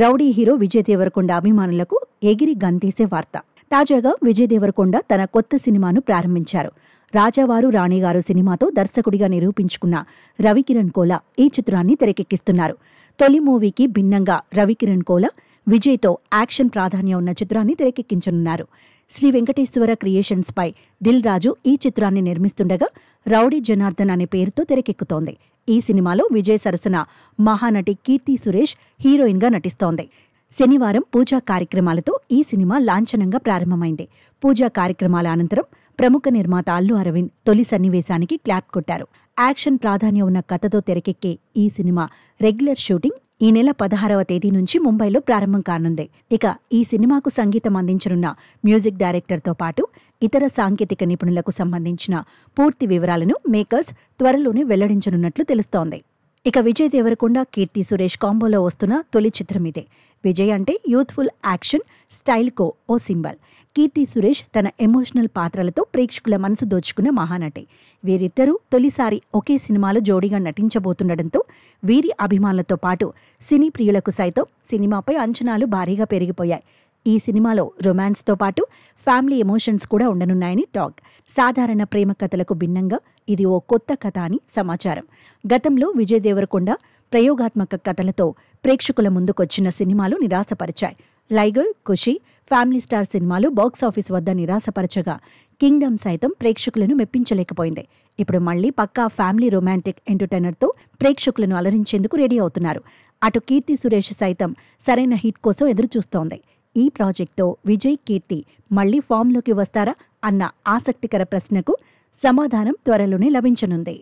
Rowdy hero Vijay Devarakonda అభిమానులకు ఎగిరి గంతేసే వార్త. తాజాగా విజయ్ దేవరకొండ తన కొత్త సినిమాను ప్రారంభించారు. రాజావారు రాణిగారు సినిమాతో దర్శకుడిగా నిరూపించుకున్న రవికిరణ్ కోలా ఈ చిత్రాన్ని తెరకెక్కిస్తున్నారు. తొలి మూవీకి భిన్నంగా రవికిరణ్ కోలా విజయ్తో యాక్షన్ ప్రాధాన్యం ఉన్న చిత్రాన్ని తెరకెక్కించనున్నారు. శ్రీ వెంకటేశ్వర క్రియేషన్స్ పై దిల్ రాజు ఈ చిత్రాన్ని నిర్మిస్తుండగా రౌడీ జనార్దన్ అనే పేరుతో తెరకెక్కుతోంది. ఈ సినిమాలో విజయ్ సరసన మహానటి కీర్తి సురేష్ హీరోయిన్గా నటిస్తోంది. శనివారం పూజా కార్యక్రమాలతో ఈ సినిమా లాంఛనంగా ప్రారంభమైంది. పూజా కార్యక్రమాల అనంతరం ప్రముఖ నిర్మాత అల్లు అరవింద్ తొలి సన్నివేశానికి క్లాప్ కొట్టారు. యాక్షన్ ప్రాధాన్యం ఉన్న కథతో తెరకెక్కే ఈ సినిమా రెగ్యులర్ షూటింగ్ ఈ నెల 16వ తేదీ నుంచి ముంబైలో ప్రారంభం కానుంది. ఇక ఈ సినిమాకు సంగీతం అందించనున్న మ్యూజిక్ డైరెక్టర్తో పాటు ఇతర సాంకేతిక నిపుణులకు సంబంధించిన పూర్తి వివరాలను మేకర్స్ త్వరలోనే వెల్లడించనున్నట్లు తెలుస్తోంది. ఇక విజయ్ దేవరకొండ కీర్తి సురేష్ కాంబోలో వస్తున్న తొలి చిత్రం ఇదే. విజయ్ అంటే యూత్ఫుల్ యాక్షన్ స్టైల్కో ఓ సింబల్. కీర్తి సురేష్ తన ఎమోషనల్ పాత్రలతో ప్రేక్షకుల మనసు దోచుకున్న మహానటి. వీరిద్దరూ తొలిసారి ఒకే సినిమాలో జోడీగా నటించబోతుండటంతో వీరి అభిమానులతో పాటు సినీ ప్రియులకు సైతం సినిమాపై అంచనాలు భారీగా పెరిగిపోయాయి. ఈ సినిమాలో రొమాన్స్తో పాటు ఫ్యామిలీ ఎమోషన్స్ కూడా ఉండనున్నాయని టాక్. సాధారణ ప్రేమ కథలకు భిన్నంగా ఇది ఓ కొత్త కథ అని సమాచారం. గతంలో విజయ్ దేవరకొండ ప్రయోగాత్మక కథలతో ప్రేక్షకుల ముందుకొచ్చిన సినిమాలు నిరాశపరిచాయి. లైగర్, ఖుషి, ఫ్యామిలీ స్టార్ సినిమాలు బాక్సాఫీస్ వద్ద నిరాశపరచగా కింగ్డమ్ సైతం ప్రేక్షకులను మెప్పించలేకపోయింది. ఇప్పుడు మళ్లీ పక్కా ఫ్యామిలీ రొమాంటిక్ ఎంటర్టైనర్తో ప్రేక్షకులను అలరించేందుకు రెడీ అవుతున్నారు. అటు కీర్తి సురేష్ సైతం సరైన హిట్ కోసం ఎదురుచూస్తోంది. ఈ ప్రాజెక్టుతో విజయ్, కీర్తి మళ్లీ ఫామ్లోకి వస్తారా అన్న ఆసక్తికర ప్రశ్నకు సమాధానం త్వరలోనే లభించనుంది.